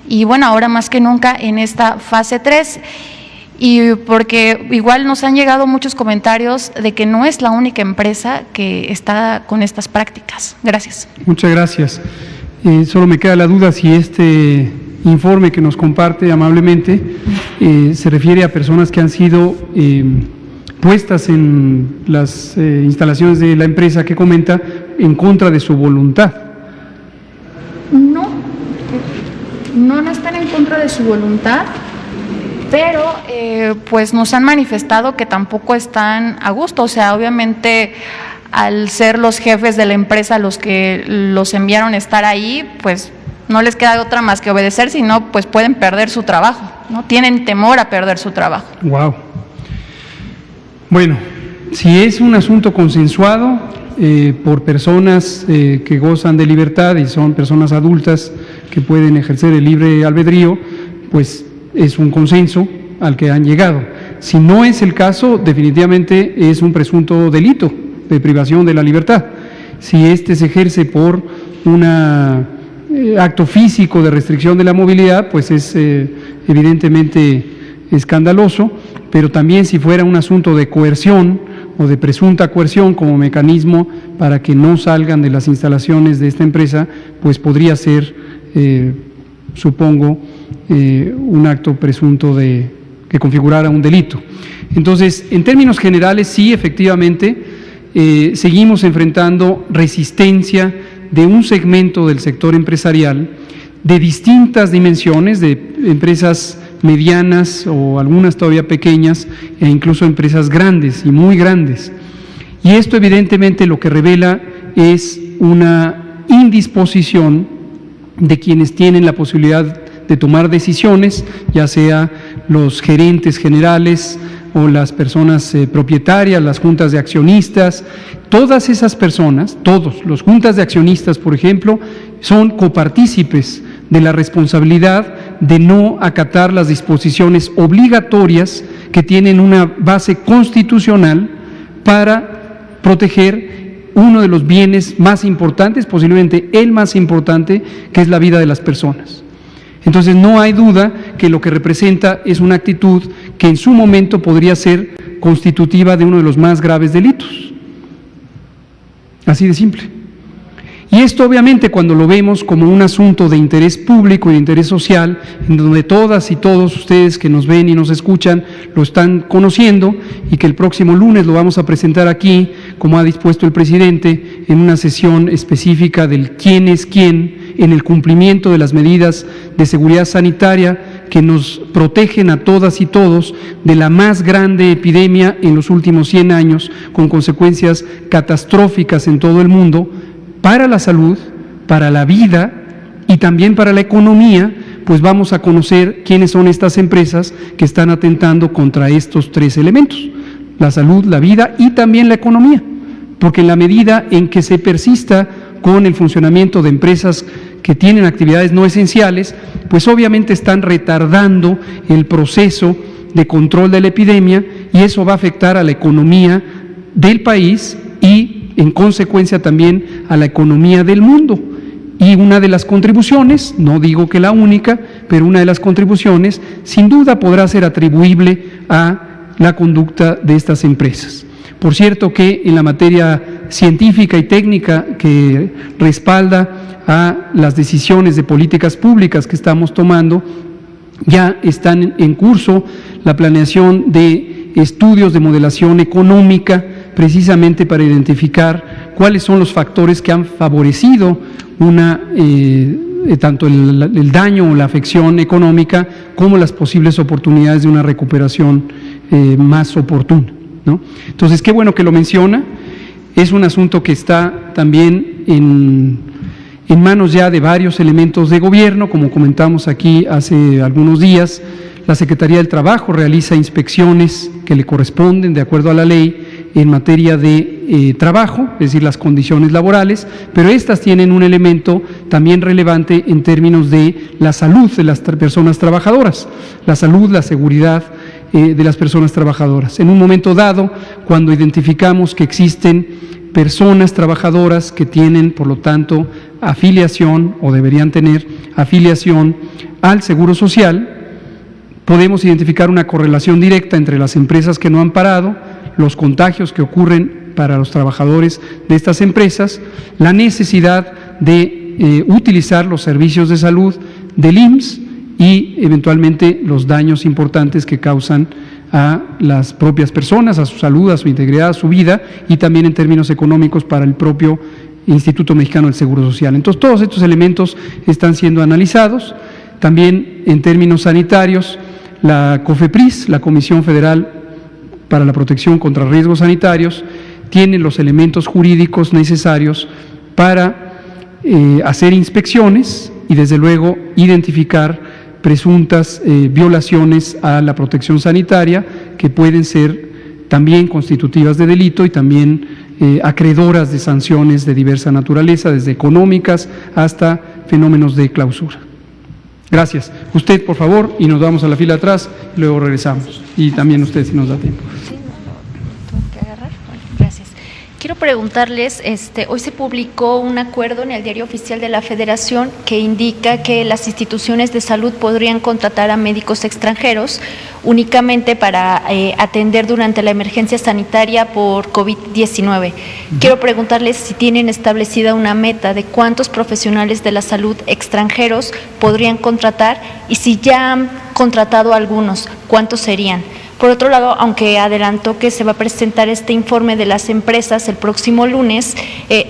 y bueno, ahora más que nunca en esta fase 3. Y porque igual nos han llegado muchos comentarios de que no es la única empresa que está con estas prácticas. Gracias. Muchas gracias. Solo me queda la duda si este informe que nos comparte amablemente se refiere a personas que han sido puestas en las instalaciones de la empresa que comenta en contra de su voluntad. No están en contra de su voluntad, pero pues nos han manifestado que tampoco están a gusto. O sea, obviamente al ser los jefes de la empresa los que los enviaron a estar ahí, pues no les queda otra más que obedecer, sino pues pueden perder su trabajo, ¿no? Tienen temor a perder su trabajo. Wow. Bueno, si es un asunto consensuado por personas que gozan de libertad y son personas adultas que pueden ejercer el libre albedrío, pues es un consenso al que han llegado. Si no es el caso, definitivamente es un presunto delito de privación de la libertad. Si este se ejerce por un acto físico de restricción de la movilidad, pues es evidentemente escandaloso, pero también si fuera un asunto de coerción o de presunta coerción como mecanismo para que no salgan de las instalaciones de esta empresa, pues podría ser, supongo, un acto presunto que configurara un delito. Entonces, en términos generales, sí, efectivamente, seguimos enfrentando resistencia de un segmento del sector empresarial de distintas dimensiones, de empresas medianas o algunas todavía pequeñas e incluso empresas grandes y muy grandes. Y esto evidentemente lo que revela es una indisposición de quienes tienen la posibilidad de tomar decisiones, ya sea los gerentes generales o las personas propietarias, las juntas de accionistas. Todas esas personas, todos, los juntas de accionistas, por ejemplo, son copartícipes de la responsabilidad de no acatar las disposiciones obligatorias que tienen una base constitucional para proteger uno de los bienes más importantes, posiblemente el más importante, que es la vida de las personas. Entonces no hay duda que lo que representa es una actitud que en su momento podría ser constitutiva de uno de los más graves delitos. Así de simple. Y esto obviamente cuando lo vemos como un asunto de interés público y de interés social, en donde todas y todos ustedes que nos ven y nos escuchan lo están conociendo y que el próximo lunes lo vamos a presentar aquí, como ha dispuesto el presidente, en una sesión específica del quién es quién en el cumplimiento de las medidas de seguridad sanitaria que nos protegen a todas y todos de la más grande epidemia en los últimos 100 años, con consecuencias catastróficas en todo el mundo, para la salud, para la vida y también para la economía, pues vamos a conocer quiénes son estas empresas que están atentando contra estos tres elementos: la salud, la vida y también la economía, porque en la medida en que se persista con el funcionamiento de empresas que tienen actividades no esenciales, pues obviamente están retardando el proceso de control de la epidemia y eso va a afectar a la economía del país y en consecuencia también a la economía del mundo. Y una de las contribuciones, no digo que la única, pero una de las contribuciones sin duda podrá ser atribuible a la conducta de estas empresas. Por cierto que en la materia científica y técnica que respalda a las decisiones de políticas públicas que estamos tomando, ya están en curso la planeación de estudios de modelación económica precisamente para identificar cuáles son los factores que han favorecido tanto el daño o la afección económica como las posibles oportunidades de una recuperación más oportuna, ¿no? Entonces, qué bueno que lo menciona. Es un asunto que está también en manos ya de varios elementos de gobierno, como comentamos aquí hace algunos días. La Secretaría del Trabajo realiza inspecciones que le corresponden de acuerdo a la ley en materia de trabajo, es decir, las condiciones laborales, pero estas tienen un elemento también relevante en términos de la salud de las personas trabajadoras, la salud, la seguridad de las personas trabajadoras. En un momento dado, cuando identificamos que existen personas trabajadoras que tienen, por lo tanto, afiliación o deberían tener afiliación al Seguro Social, podemos identificar una correlación directa entre las empresas que no han parado, los contagios que ocurren para los trabajadores de estas empresas, la necesidad de utilizar los servicios de salud del IMSS y eventualmente los daños importantes que causan a las propias personas, a su salud, a su integridad, a su vida y también en términos económicos para el propio Instituto Mexicano del Seguro Social. Entonces, todos estos elementos están siendo analizados. También en términos sanitarios, la COFEPRIS, la Comisión Federal para la Protección contra Riesgos Sanitarios, tiene los elementos jurídicos necesarios para hacer inspecciones y desde luego identificar presuntas violaciones a la protección sanitaria que pueden ser también constitutivas de delito y también acreedoras de sanciones de diversa naturaleza, desde económicas hasta fenómenos de clausura. Gracias. Usted, por favor, y nos vamos a la fila atrás, y luego regresamos. Y también usted, si nos da tiempo. Sí, tengo que agarrar. Bueno, gracias. Quiero preguntarles, hoy se publicó un acuerdo en el Diario Oficial de la Federación que indica que las instituciones de salud podrían contratar a médicos extranjeros únicamente para atender durante la emergencia sanitaria por COVID-19. Quiero preguntarles si tienen establecida una meta de cuántos profesionales de la salud extranjeros podrían contratar y si ya han contratado algunos, ¿cuántos serían? Por otro lado, aunque adelantó que se va a presentar este informe de las empresas el próximo lunes,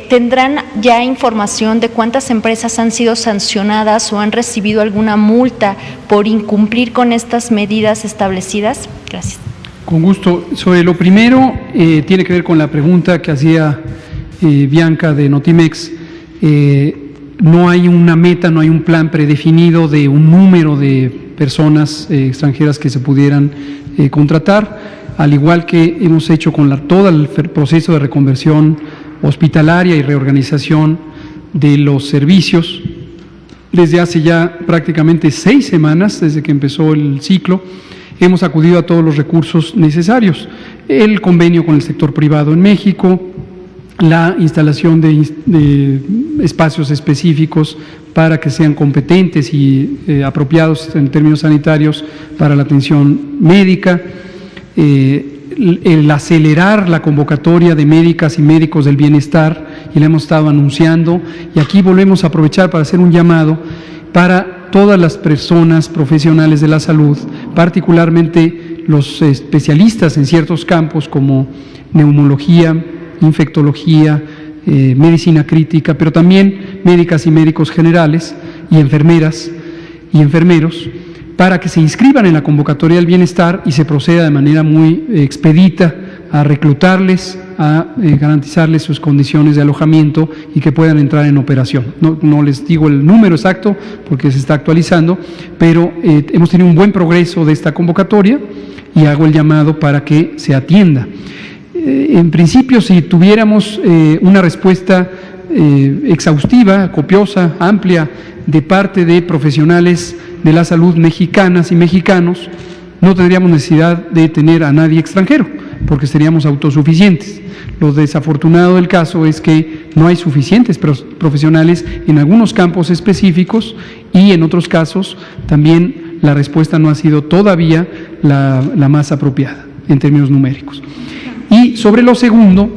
¿tendrán ya información de cuántas empresas han sido sancionadas o han recibido alguna multa por incumplir con estas medidas establecidas? Gracias. Con gusto. Sobre lo primero, tiene que ver con la pregunta que hacía Bianca de Notimex. No hay una meta, no hay un plan predefinido de un número de personas extranjeras que se pudieran contratar, al igual que hemos hecho con todo el proceso de reconversión hospitalaria y reorganización de los servicios. Desde hace ya prácticamente 6 semanas, desde que empezó el ciclo, hemos acudido a todos los recursos necesarios. El convenio con el sector privado en México, la instalación de espacios específicos para que sean competentes y apropiados en términos sanitarios para la atención médica, el acelerar la convocatoria de médicas y médicos del bienestar, y la hemos estado anunciando, y aquí volvemos a aprovechar para hacer un llamado para todas las personas profesionales de la salud, particularmente los especialistas en ciertos campos como neumología, infectología, medicina crítica, pero también médicas y médicos generales y enfermeras y enfermeros, para que se inscriban en la convocatoria del bienestar y se proceda de manera muy expedita a reclutarles, a garantizarles sus condiciones de alojamiento y que puedan entrar en operación. No les digo el número exacto porque se está actualizando, pero hemos tenido un buen progreso de esta convocatoria y hago el llamado para que se atienda. En principio, si tuviéramos una respuesta exhaustiva, copiosa, amplia, de parte de profesionales de la salud mexicanas y mexicanos, no tendríamos necesidad de tener a nadie extranjero, porque seríamos autosuficientes. Lo desafortunado del caso es que no hay suficientes profesionales en algunos campos específicos y en otros casos también la respuesta no ha sido todavía la más apropiada en términos numéricos. Y sobre lo segundo,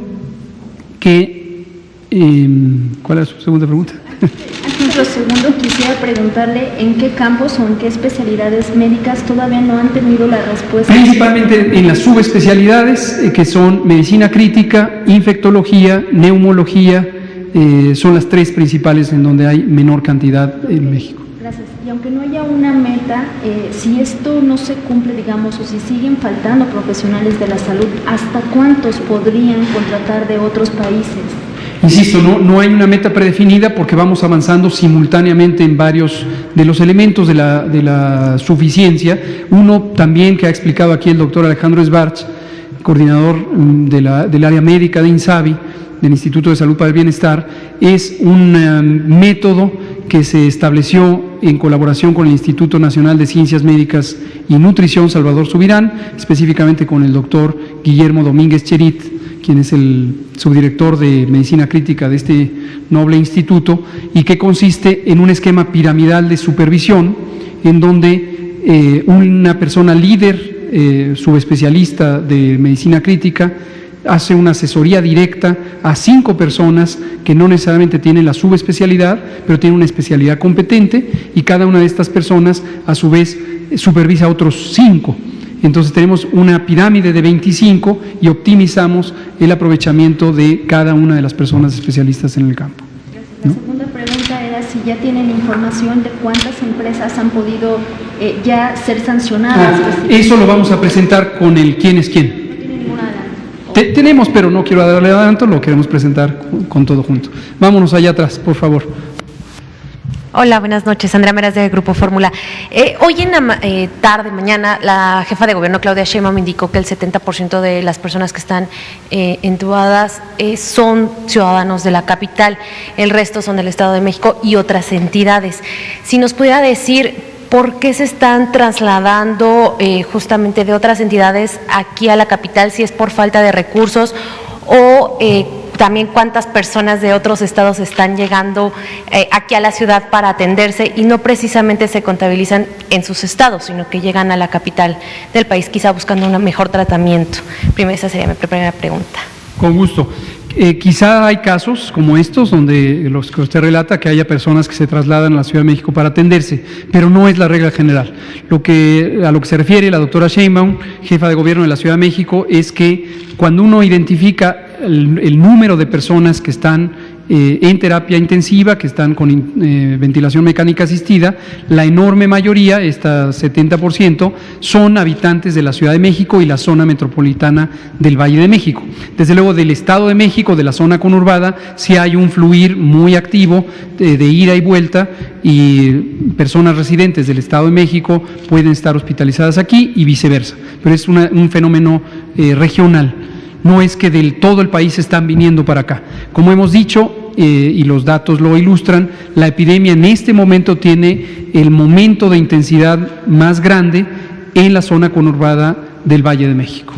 ¿cuál es su segunda pregunta? Antes de lo segundo, quisiera preguntarle en qué campos o en qué especialidades médicas todavía no han tenido la respuesta. Principalmente en las subespecialidades, que son medicina crítica, infectología, neumología, son las 3 principales en donde hay menor cantidad en México. Gracias. Y aunque no haya una meta, si esto no se cumple, digamos, o si siguen faltando profesionales de la salud, ¿hasta cuántos podrían contratar de otros países? Insisto, no hay una meta predefinida porque vamos avanzando simultáneamente en varios de los elementos de la suficiencia. Uno también que ha explicado aquí el doctor Alejandro Esbarch, coordinador del área médica de INSABI, del Instituto de Salud para el Bienestar, es un método que se estableció en colaboración con el Instituto Nacional de Ciencias Médicas y Nutrición Salvador Subirán, específicamente con el doctor Guillermo Domínguez Cherit, quien es el subdirector de Medicina Crítica de este noble instituto, y que consiste en un esquema piramidal de supervisión, en donde una persona líder, subespecialista de Medicina Crítica, hace una asesoría directa a 5 personas que no necesariamente tienen la subespecialidad, pero tienen una especialidad competente, y cada una de estas personas a su vez supervisa a otros 5. Entonces tenemos una pirámide de 25 y optimizamos el aprovechamiento de cada una de las personas especialistas en el campo. La segunda pregunta era si ya tienen información de cuántas empresas han podido ya ser sancionadas. Eso lo vamos a presentar con el quién es quién. No tiene ninguna adelanto. Tenemos, pero no quiero darle adelanto, lo queremos presentar con todo junto. Vámonos allá atrás, por favor. Hola, buenas noches. Andrea Meras de Grupo Fórmula. Hoy en la mañana, la jefa de gobierno, Claudia Sheinbaum, indicó que el 70% de las personas que están entubadas son ciudadanos de la capital, el resto son del Estado de México y otras entidades. Si nos pudiera decir por qué se están trasladando justamente de otras entidades aquí a la capital, si es por falta de recursos o también cuántas personas de otros estados están llegando aquí a la ciudad para atenderse y no precisamente se contabilizan en sus estados, sino que llegan a la capital del país quizá buscando un mejor tratamiento. Esa sería mi primera pregunta. Con gusto. Quizá hay casos como estos, donde los que usted relata, que haya personas que se trasladan a la Ciudad de México para atenderse, pero no es la regla general. A lo que se refiere la doctora Sheinbaum, jefa de gobierno de la Ciudad de México, es que cuando uno identifica el número de personas que están en terapia intensiva, que están con ventilación mecánica asistida, la enorme mayoría, esta 70%, son habitantes de la Ciudad de México y la zona metropolitana del Valle de México. Desde luego del Estado de México, de la zona conurbada, sí hay un fluir muy activo de ida y vuelta, y personas residentes del Estado de México pueden estar hospitalizadas aquí y viceversa, pero es un fenómeno regional. No es que del todo el país están viniendo para acá. Como hemos dicho, y los datos lo ilustran, la epidemia en este momento tiene el momento de intensidad más grande en la zona conurbada del Valle de México.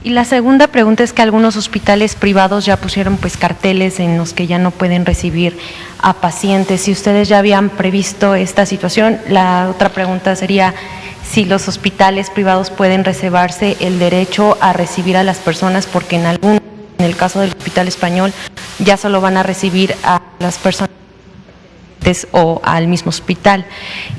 Y la segunda pregunta es que algunos hospitales privados ya pusieron pues carteles en los que ya no pueden recibir a pacientes. Si ustedes ya habían previsto esta situación, la otra pregunta sería si los hospitales privados pueden reservarse el derecho a recibir a las personas, porque en el caso del Hospital Español ya solo van a recibir a las personas o al mismo hospital.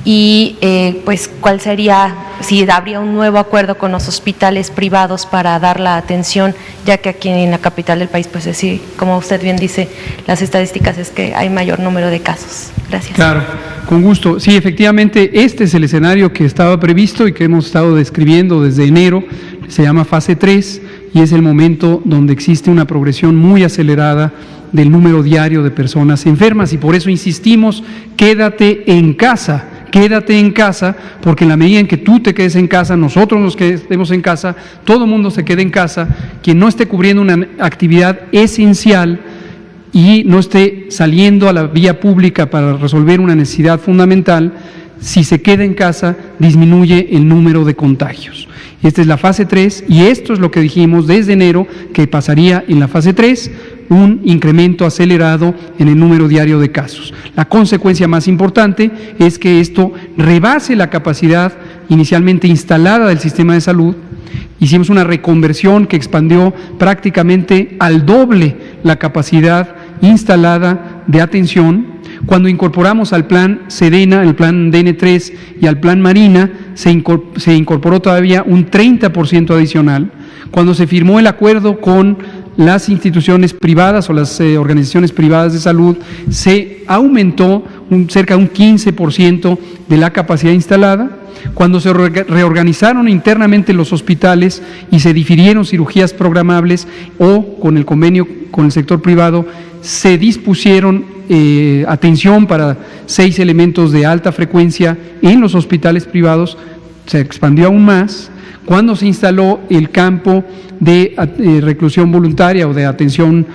Y pues cuál sería, si habría un nuevo acuerdo con los hospitales privados para dar la atención, ya que aquí en la capital del país, pues sí, como usted bien dice, las estadísticas es que hay mayor número de casos. Gracias. Claro, con gusto. Sí, efectivamente, este es el escenario que estaba previsto y que hemos estado describiendo desde enero. Se llama fase 3 y es el momento donde existe una progresión muy acelerada del número diario de personas enfermas, y por eso insistimos, quédate en casa, porque en la medida en que tú te quedes en casa, nosotros nos quedemos en casa, todo el mundo se quede en casa, quien no esté cubriendo una actividad esencial y no esté saliendo a la vía pública para resolver una necesidad fundamental, si se queda en casa, disminuye el número de contagios. Esta es la fase 3 y esto es lo que dijimos desde enero que pasaría en la fase 3, un incremento acelerado en el número diario de casos. La consecuencia más importante es que esto rebase la capacidad inicialmente instalada del sistema de salud. Hicimos una reconversión que expandió prácticamente al doble la capacidad instalada de atención. Cuando incorporamos al plan Sedena, el plan DN3 y al plan Marina, se incorporó todavía un 30% adicional. Cuando se firmó el acuerdo con las instituciones privadas o las organizaciones privadas de salud, se aumentó cerca de un 15% de la capacidad instalada. Cuando se reorganizaron internamente los hospitales y se difirieron cirugías programables o con el convenio con el sector privado, se dispusieron atención para 6 elementos de alta frecuencia en los hospitales privados, se expandió aún más. Cuando se instaló el campo de reclusión voluntaria o de atención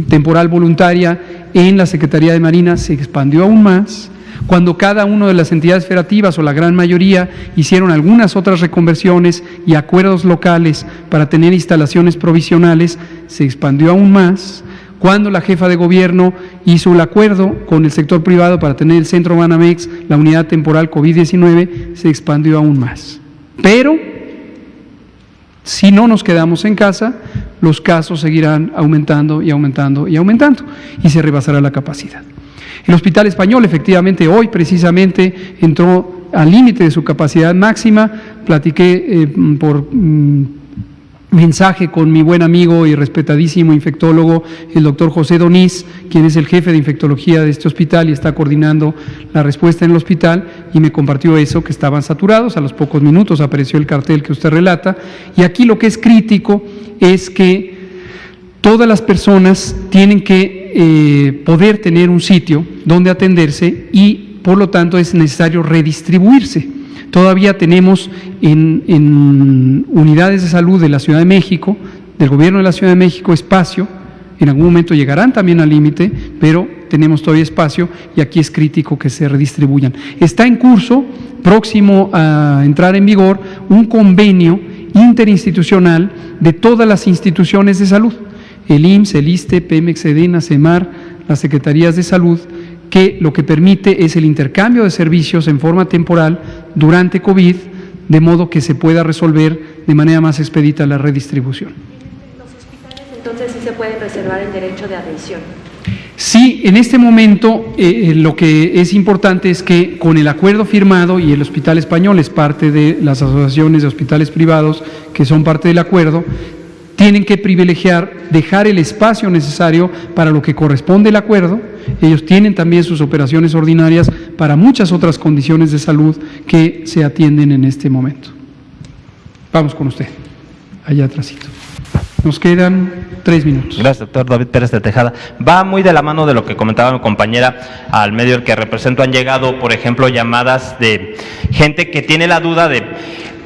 temporal voluntaria en la Secretaría de Marina, se expandió aún más. Cuando cada una de las entidades federativas o la gran mayoría hicieron algunas otras reconversiones y acuerdos locales para tener instalaciones provisionales, se expandió aún más. Cuando la jefa de gobierno hizo el acuerdo con el sector privado para tener el centro Banamex, la unidad temporal COVID-19, se expandió aún más. Pero, si no nos quedamos en casa, los casos seguirán aumentando y aumentando y aumentando, y se rebasará la capacidad. El Hospital Español, efectivamente, hoy precisamente entró al límite de su capacidad máxima. Platiqué por mensaje con mi buen amigo y respetadísimo infectólogo, el doctor José Donís, quien es el jefe de infectología de este hospital y está coordinando la respuesta en el hospital, y me compartió eso, que estaban saturados. A los pocos minutos apareció el cartel que usted relata, y aquí lo que es crítico es que todas las personas tienen que poder tener un sitio donde atenderse y por lo tanto es necesario redistribuirse. Todavía tenemos en unidades de salud de la Ciudad de México, del gobierno de la Ciudad de México, espacio. En algún momento llegarán también al límite, pero tenemos todavía espacio y aquí es crítico que se redistribuyan. Está en curso, próximo a entrar en vigor, un convenio interinstitucional de todas las instituciones de salud, el IMSS, el ISSSTE, Pemex, Sedena, CEMAR, las Secretarías de Salud, que lo que permite es el intercambio de servicios en forma temporal durante COVID, de modo que se pueda resolver de manera más expedita la redistribución. ¿Los hospitales entonces sí se pueden preservar el derecho de adhesión. Sí, en este momento lo que es importante es que con el acuerdo firmado, y el Hospital Español es parte de las asociaciones de hospitales privados que son parte del acuerdo, tienen que privilegiar, dejar el espacio necesario para lo que corresponde el acuerdo. Ellos tienen también sus operaciones ordinarias para muchas otras condiciones de salud que se atienden en este momento. Vamos con usted, allá atrásito. Nos quedan 3 minutos. Gracias, doctor David Pérez de Tejada. Va muy de la mano de lo que comentaba mi compañera. Al medio del que represento han llegado, por ejemplo, llamadas de gente que tiene la duda de,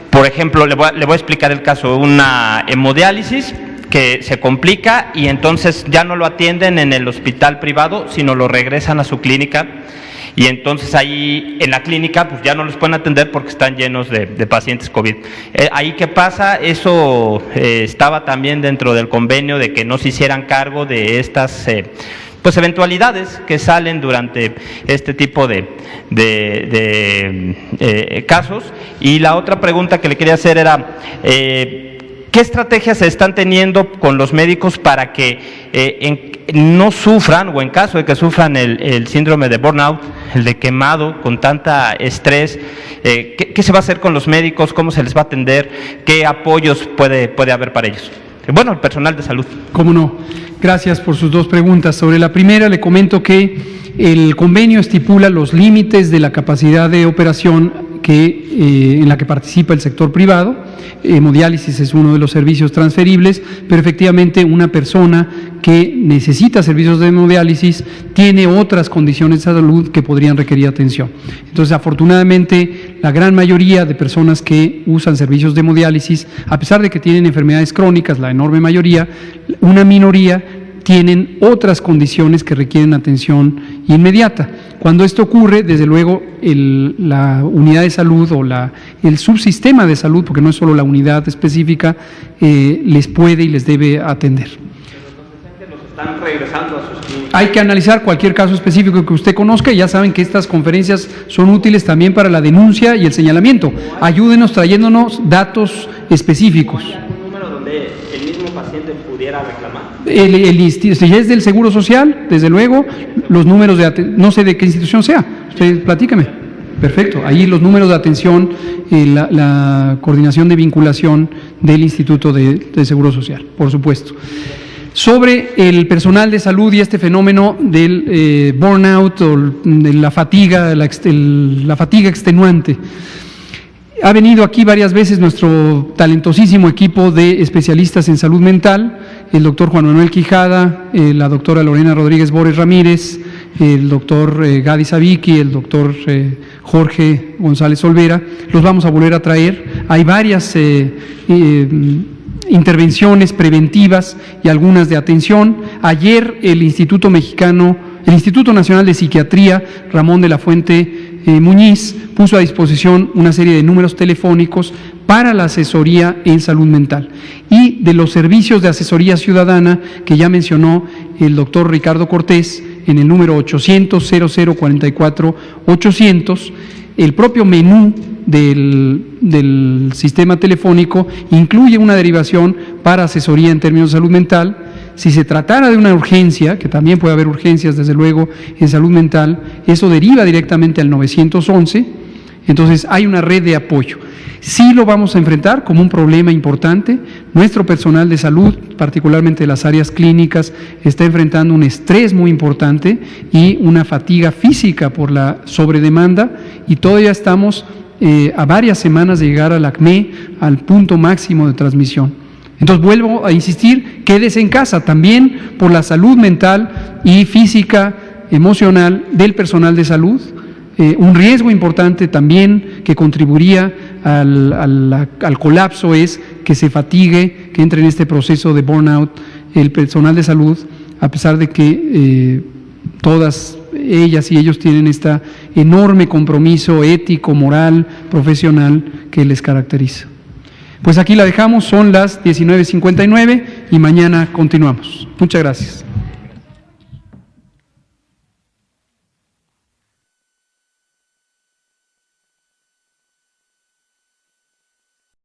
por ejemplo, le voy a explicar el caso, una hemodiálisis que se complica y entonces ya no lo atienden en el hospital privado, sino lo regresan a su clínica. Y entonces ahí en la clínica pues ya no los pueden atender porque están llenos de pacientes COVID. ¿Ahí qué pasa? Eso estaba también dentro del convenio de que no se hicieran cargo de estas pues eventualidades que salen durante este tipo de casos. Y la otra pregunta que le quería hacer era ¿qué estrategias se están teniendo con los médicos para que no sufran, o en caso de que sufran el síndrome de burnout, el de quemado, con tanta estrés? ¿Qué se va a hacer con los médicos? ¿Cómo se les va a atender? ¿Qué apoyos puede haber para ellos? Bueno, el personal de salud. ¿Cómo no? Gracias por sus 2 preguntas. Sobre la primera, le comento que el convenio estipula los límites de la capacidad de operación en la que participa el sector privado. Hemodiálisis es uno de los servicios transferibles, pero efectivamente una persona que necesita servicios de hemodiálisis tiene otras condiciones de salud que podrían requerir atención. Entonces, afortunadamente, la gran mayoría de personas que usan servicios de hemodiálisis, a pesar de que tienen enfermedades crónicas, la enorme mayoría, una minoría tienen otras condiciones que requieren atención inmediata. Cuando esto ocurre, desde luego, la unidad de salud o el subsistema de salud, porque no es solo la unidad específica, les puede y les debe atender. Pero los están regresando a sus clínicas. Hay que analizar cualquier caso específico que usted conozca, y ya saben que estas conferencias son útiles también para la denuncia y el señalamiento. Ayúdenos trayéndonos datos específicos. ¿Hay algún número donde el mismo paciente pudiera reclamar? Si es del Seguro Social, desde luego, los números no sé de qué institución sea, usted platícame. Perfecto, ahí los números de atención, la coordinación de vinculación del Instituto de Seguro Social, por supuesto. Sobre el personal de salud y este fenómeno del burnout o de la fatiga extenuante. Ha venido aquí varias veces nuestro talentosísimo equipo de especialistas en salud mental, el doctor Juan Manuel Quijada, la doctora Lorena Rodríguez Bores Ramírez, el doctor Gadi Sabiki, el doctor Jorge González Olvera. Los vamos a volver a traer. Hay varias intervenciones preventivas y algunas de atención. Ayer el Instituto Nacional de Psiquiatría, Ramón de la Fuente Muñiz, puso a disposición una serie de números telefónicos para la asesoría en salud mental y de los servicios de asesoría ciudadana que ya mencionó el doctor Ricardo Cortés en el número 800-0044-800. El propio menú del sistema telefónico incluye una derivación para asesoría en términos de salud mental. Si se tratara de una urgencia, que también puede haber urgencias desde luego en salud mental, eso deriva directamente al 911, entonces hay una red de apoyo. Sí lo vamos a enfrentar como un problema importante. Nuestro personal de salud, particularmente de las áreas clínicas, está enfrentando un estrés muy importante y una fatiga física por la sobredemanda, y todavía estamos a varias semanas de llegar al ACME, al punto máximo de transmisión. Entonces vuelvo a insistir, quédese en casa también por la salud mental y física, emocional del personal de salud. Un riesgo importante también que contribuiría al colapso es que se fatigue, que entre en este proceso de burnout el personal de salud, a pesar de que todas ellas y ellos tienen este enorme compromiso ético, moral, profesional que les caracteriza. Pues aquí la dejamos, son las 19:59 y mañana continuamos. Muchas gracias.